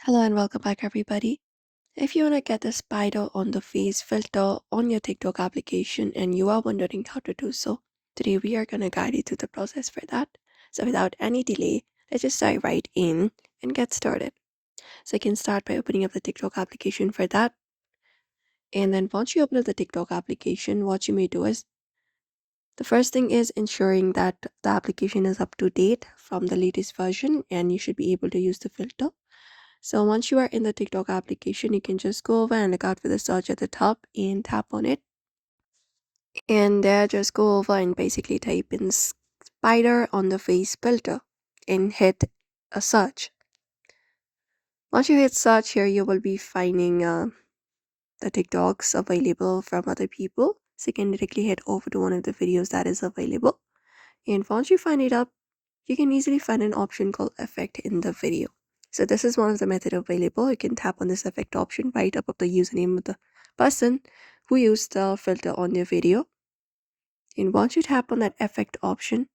Hello and welcome back, everybody. If you want to get the spider on the face filter on your TikTok application and you are wondering how to do so, today we are going to guide you through the process for that. So, without any delay, let's just dive right in and get started. So, you can start by opening up the TikTok application for that. And then, once you open up the TikTok application, what you may do is the first thing is ensuring that the application is up to date from the latest version and you should be able to use the filter. So once you are in the TikTok application, you can just go over and look out for the search at the top and tap on it. And there, just go over and basically type in spider on the face filter and hit a search. Once you hit search here, you will be finding the TikToks available from other people. So you can directly head over to one of the videos that is available. And once you find it up, you can easily find an option called effect in the video. So this is one of the method available. You can tap on this effect option right above the username of the person who used the filter on their video. And once you tap on that effect option,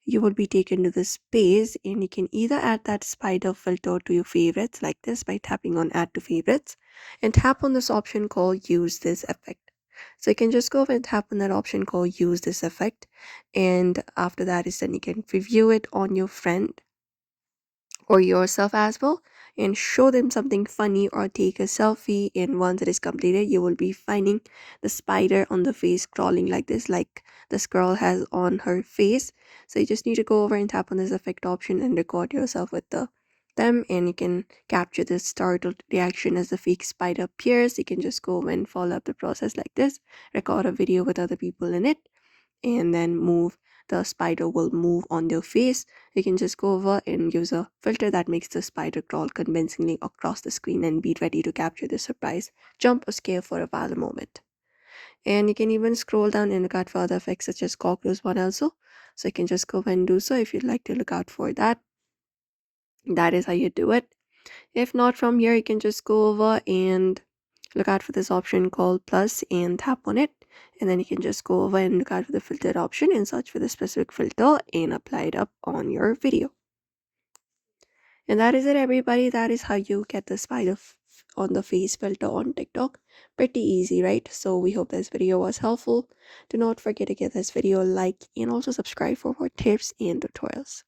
you will be taken to this page and you can either add that spider filter to your favorites like this by tapping on add to favorites and tap on this option called use this effect. So you can just go over and tap on that option called use this effect, and after that is then you can review it on your friend or yourself as well and show them something funny or take a selfie, and once it is completed you will be finding the spider on the face crawling like this, like this girl has on her face. So you just need to go over and tap on this effect option and record yourself with them, and you can capture this startled reaction as the fake spider appears. You can just go over and follow up the process like this, record a video with other people in it, and then the spider will move on their face. You can just go over and use a filter that makes the spider crawl convincingly across the screen and be ready to capture the surprise, jump, or scare for a viral moment. And you can even scroll down and look out for other effects such as cockroach one also. So you can just go and do so if you'd like to look out for that. That is how you do it. If not, from here you can just go over and look out for this option called plus and tap on it, and then you can just go over and look out for the filtered option and search for the specific filter and apply it up on your video. And that is it, everybody. That is how you get the spider on the face filter on TikTok. Pretty easy, right? So we hope this video was helpful. Do not forget to give this video a like and also subscribe for more tips and tutorials.